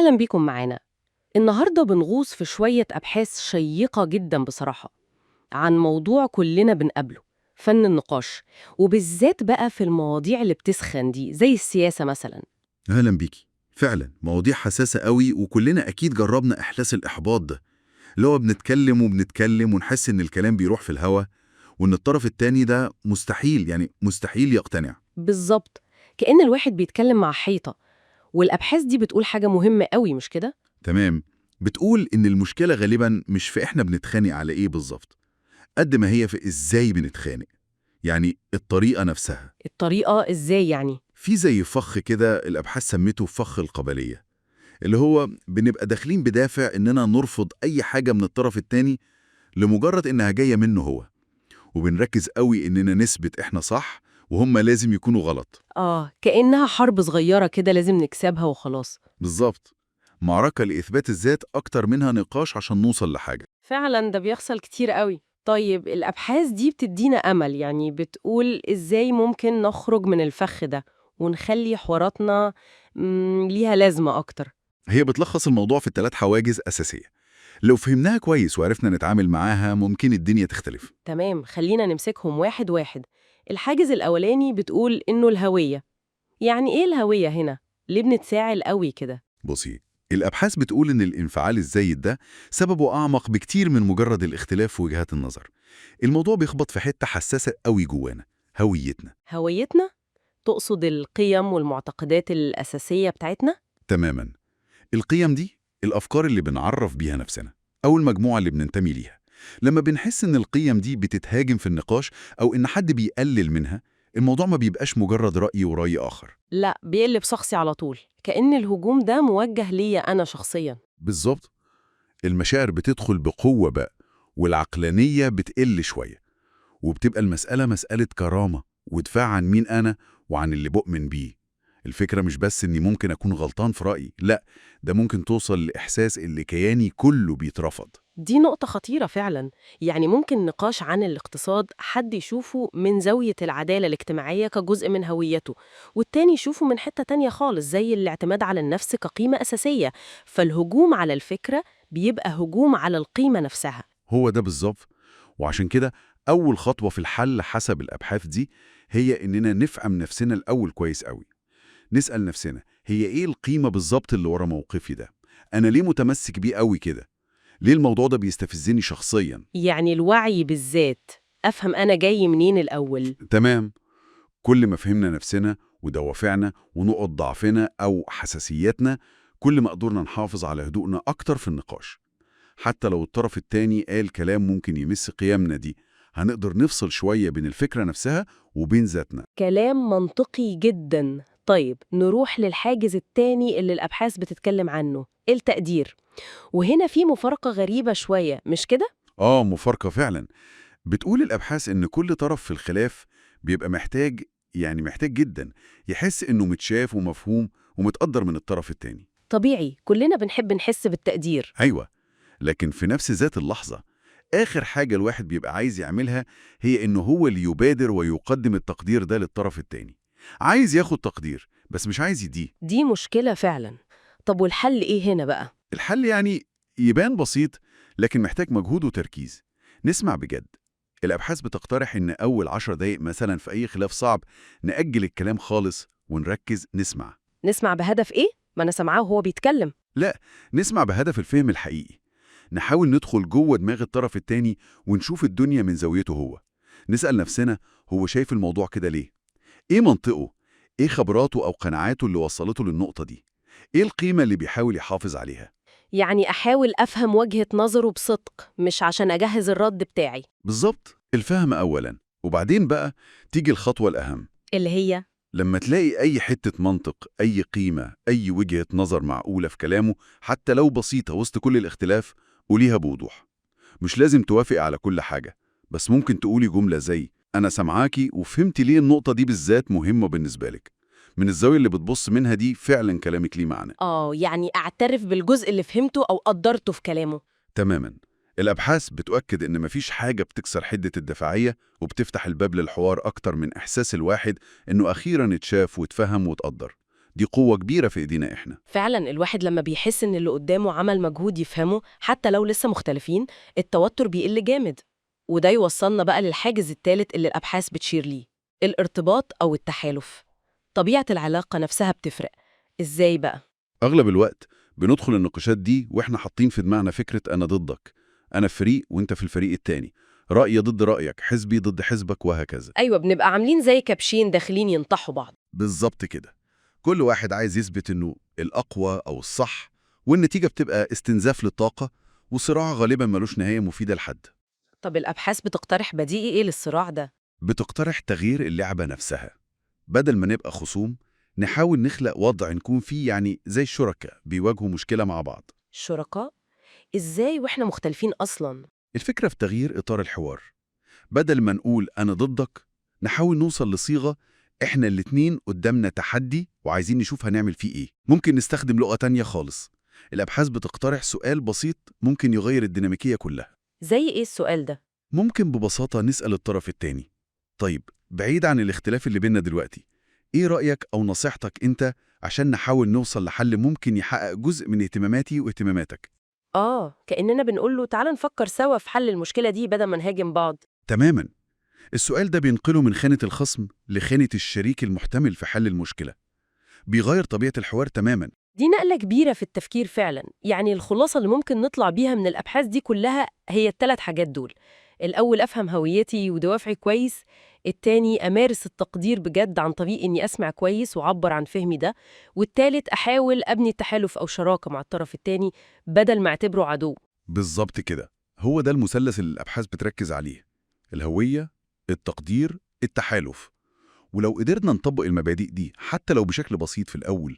أهلا بيكم معانا. النهاردة بنغوص في شوية أبحاث شيقة جدا بصراحة عن موضوع كلنا بنقابله: فن النقاش، وبالذات بقى في المواضيع اللي بتسخن دي زي السياسة مثلا. أهلا بيكي. فعلا مواضيع حساسة قوي، وكلنا أكيد جربنا إحساس الإحباط ده، اللي هو بنتكلم وبنتكلم ونحس إن الكلام بيروح في الهوا، وإن الطرف التاني ده مستحيل، مستحيل يقتنع. بالظبط، كأن الواحد بيتكلم مع حيطة. والأبحاث دي بتقول حاجة مهمة قوي، مش كده؟ تمام. بتقول إن المشكلة غالبا مش في إحنا بنتخانق على إيه بالظبط، قد ما هي في إزاي بنتخانق، يعني الطريقة نفسها. الطريقة إزاي يعني؟ في زي فخ كده الأبحاث سمته فخ القبلية، اللي هو بنبقى داخلين بدافع إننا نرفض أي حاجة من الطرف التاني لمجرد إنها جاية منه هو، وبنركز قوي إننا نثبت إحنا صح وهم لازم يكونوا غلط. كأنها حرب صغيرة كده لازم نكسبها وخلاص. بالظبط، معركة لإثبات الذات أكتر منها نقاش عشان نوصل لحاجة. فعلا ده بيحصل كتير قوي. طيب الأبحاث دي بتدينا أمل، يعني بتقول إزاي ممكن نخرج من الفخ ده ونخلي حواراتنا ليها لازمة أكتر. هي بتلخص الموضوع في 3 حواجز أساسية، لو فهمناها كويس وعرفنا نتعامل معاها ممكن الدنيا تختلف. تمام، خلينا نمسكهم واحد واحد. الحاجز الأولاني بتقول إنه الهوية. يعني إيه الهوية هنا؟ ليه بنتساعل قوي كده؟ بصي، الأبحاث بتقول إن الانفعال الزايد ده سببه أعمق بكتير من مجرد الاختلاف في وجهات النظر. الموضوع بيخبط في حتة حساسة قوي جوانا: هويتنا. هويتنا؟ تقصد القيم والمعتقدات الأساسية بتاعتنا؟ تماماً. القيم دي الأفكار اللي بنعرف بيها نفسنا، أو المجموعة اللي بننتمي ليها. لما بنحس إن القيم دي بتتهاجم في النقاش أو إن حد بيقلل منها، الموضوع ما بيبقاش مجرد رأي ورأي آخر. لا، بيقلب شخصي على طول، كأن الهجوم ده موجه ليا أنا شخصياً. بالظبط، المشاعر بتدخل بقوة بقى، والعقلانية بتقل شوية، وبتبقى المسألة مسألة كرامة ودفاع عن مين أنا وعن اللي بؤمن بيه. الفكرة مش بس إني ممكن أكون غلطان في رأيي، لأ، ده ممكن توصل لإحساس اللي كياني كله بيترفض. دي نقطة خطيرة فعلا. يعني ممكن نقاش عن الاقتصاد حد يشوفه من زاوية العدالة الاجتماعية كجزء من هويته، والتاني يشوفه من حتة تانية خالص زي الاعتماد على النفس كقيمة أساسية. فالهجوم على الفكرة بيبقى هجوم على القيمة نفسها. هو ده بالظبط. وعشان كده أول خطوة في الحل حسب الأبحاث دي هي إننا نفهم نفسنا الأول كويس قوي. نسأل نفسنا، هي إيه القيمة بالظبط اللي ورا موقفي ده؟ أنا ليه متمسك بيه قوي كده؟ ليه الموضوع ده بيستفزني شخصيا؟ يعني الوعي بالذات، أفهم أنا جاي منين الأول. تمام. كل ما فهمنا نفسنا ودوافعنا ونقط ضعفنا أو حساسياتنا، كل ما قدرنا نحافظ على هدوءنا أكتر في النقاش. حتى لو الطرف التاني قال كلام ممكن يمس قيمنا دي، هنقدر نفصل شوية بين الفكرة نفسها وبين ذاتنا. كلام منطقي جدا. طيب نروح للحاجز التاني اللي الأبحاث بتتكلم عنه: التقدير. وهنا في مفارقة غريبة شوية، مش كده؟ مفارقة فعلا. بتقول الأبحاث إن كل طرف في الخلاف بيبقى محتاج، محتاج جدا يحس إنه متشاف ومفهوم ومتقدر من الطرف التاني. طبيعي، كلنا بنحب نحس بالتقدير. أيوة، لكن في نفس ذات اللحظة آخر حاجة الواحد بيبقى عايز يعملها هي إنه هو اللي يبادر ويقدم التقدير ده للطرف التاني. عايز ياخد تقدير بس مش عايز يديه. دي مشكلة فعلا. طب والحل إيه هنا بقى؟ الحل يبان بسيط، لكن محتاج مجهود وتركيز. نسمع بجد. الأبحاث بتقترح إن أول 10 دقايق مثلا في أي خلاف صعب نأجل الكلام خالص ونركز نسمع. نسمع بهدف إيه؟ ما أنا سامعاه وهو بيتكلم. لا، نسمع بهدف الفهم الحقيقي. نحاول ندخل جوه دماغ الطرف التاني ونشوف الدنيا من زاويته هو. نسأل نفسنا، هو شايف الموضوع كده ليه؟ إيه منطقه؟ إيه خبراته أو قناعاته اللي وصلته للنقطة دي؟ إيه القيمة اللي بيحاول يحافظ عليها؟ يعني أحاول أفهم وجهة نظره بصدق، مش عشان أجهز الرد بتاعي. بالظبط، الفهم أولاً، وبعدين بقى تيجي الخطوة الأهم. اللي هي؟ لما تلاقي أي حتة منطق، أي قيمة، أي وجهة نظر معقولة في كلامه حتى لو بسيطة وسط كل الاختلاف، قوليها بوضوح. مش لازم توافق على كل حاجة، بس ممكن تقولي جملة زي: أنا سمعاكي وفهمت ليه النقطة دي بالذات مهمة بالنسبة لك. من الزاوية اللي بتبص منها دي فعلا كلامك ليه معنى. يعني أعترف بالجزء اللي فهمته أو قدرته في كلامه. تماما. الأبحاث بتؤكد إن مفيش حاجة بتكسر حدة الدفاعية وبتفتح الباب للحوار أكتر من إحساس الواحد إنه أخيراً اتشاف واتفهم واتقدر. دي قوة كبيرة في إيدينا إحنا. فعلا الواحد لما بيحس إن اللي قدامه عمل مجهود يفهمه حتى لو لسه مختلفين، التوتر بيقل جامد. وده يوصلنا بقى للحاجز الثالث اللي الأبحاث بتشير ليه، الارتباط أو التحالف. طبيعة العلاقة نفسها بتفرق. إزاي بقى؟ أغلب الوقت بندخل النقاشات دي وإحنا حاطين في دماغنا فكرة أنا ضدك، أنا في فريق وإنت في الفريق التاني، رأيي ضد رأيك، حزبي ضد حزبك، وهكذا. أيوة، بنبقى عاملين زي كبشين داخلين ينطحوا بعض. بالظبط كده. كل واحد عايز يثبت إنه الأقوى أو الصح، والنتيجة بتبقى استنزاف للطاقة وصراع غالبا ملوش نهاية مفيدة لحد. طب الأبحاث بتقترح بديل إيه للصراع ده؟ بتقترح تغيير اللعبة نفسها. بدل ما نبقى خصوم، نحاول نخلق وضع نكون فيه يعني زي الشركاء بيواجهوا مشكلة مع بعض. الشركاء؟ إزاي وإحنا مختلفين أصلاً؟ الفكرة في تغيير إطار الحوار. بدل ما نقول أنا ضدك، نحاول نوصل لصيغة إحنا الاتنين قدامنا تحدي وعايزين نشوف هنعمل فيه إيه. ممكن نستخدم لغة تانية خالص. الأبحاث بتقترح سؤال بسيط ممكن يغير الديناميكية كلها. زي إيه السؤال ده؟ ممكن ببساطة نسأل الطرف التاني: طيب، بعيد عن الاختلاف اللي بيننا دلوقتي، إيه رأيك أو نصيحتك أنت عشان نحاول نوصل لحل ممكن يحقق جزء من اهتماماتي واهتماماتك؟ كأننا بنقول له تعال نفكر سوا في حل المشكلة دي بدل ما نهاجم بعض. تماماً. السؤال ده بينقله من خانة الخصم لخانة الشريك المحتمل في حل المشكلة. بيغير طبيعة الحوار تماماً. دي نقلة كبيرة في التفكير فعلا. يعني الخلاصة اللي ممكن نطلع بيها من الأبحاث دي كلها هي الثلاث حاجات دول: الأول أفهم هويتي ودوافعي كويس، التاني أمارس التقدير بجد عن طريق إني أسمع كويس وأعبر عن فهمي ده، والتالت أحاول أبني تحالف أو شراكة مع الطرف التاني بدل ما أعتبره عدو. بالظبط كده. هو ده المثلث اللي الأبحاث بتركز عليه: الهوية، التقدير، التحالف. ولو قدرنا نطبق المبادئ دي حتى لو بشكل بسيط في الأول،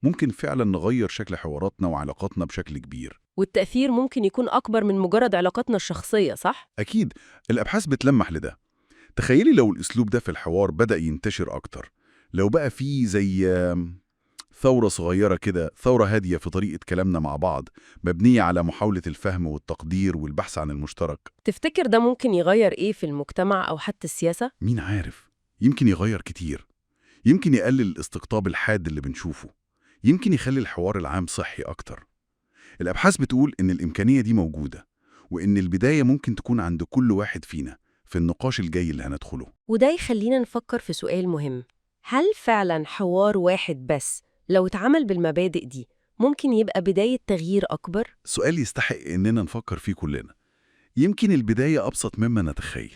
ممكن فعلا نغير شكل حواراتنا وعلاقاتنا بشكل كبير. والتأثير ممكن يكون أكبر من مجرد علاقاتنا الشخصية، صح؟ أكيد. الأبحاث بتلمح لده. تخيلي لو الأسلوب ده في الحوار بدأ ينتشر أكتر، لو بقى فيه زي ثورة صغيرة كده، ثورة هادية في طريقة كلامنا مع بعض، مبنية على محاولة الفهم والتقدير والبحث عن المشترك. تفتكر ده ممكن يغير إيه في المجتمع أو حتى السياسة؟ مين عارف؟ يمكن يغير كتير. يمكن يقلل الاستقطاب الحاد اللي بنشوفه. يمكن يخلي الحوار العام صحي أكتر. الأبحاث بتقول إن الإمكانية دي موجودة، وإن البداية ممكن تكون عند كل واحد فينا في النقاش الجاي اللي هندخله. وده يخلينا نفكر في سؤال مهم: هل فعلا حوار واحد بس لو اتعمل بالمبادئ دي ممكن يبقى بداية تغيير أكبر؟ سؤال يستحق إننا نفكر فيه كلنا. يمكن البداية أبسط مما نتخيل.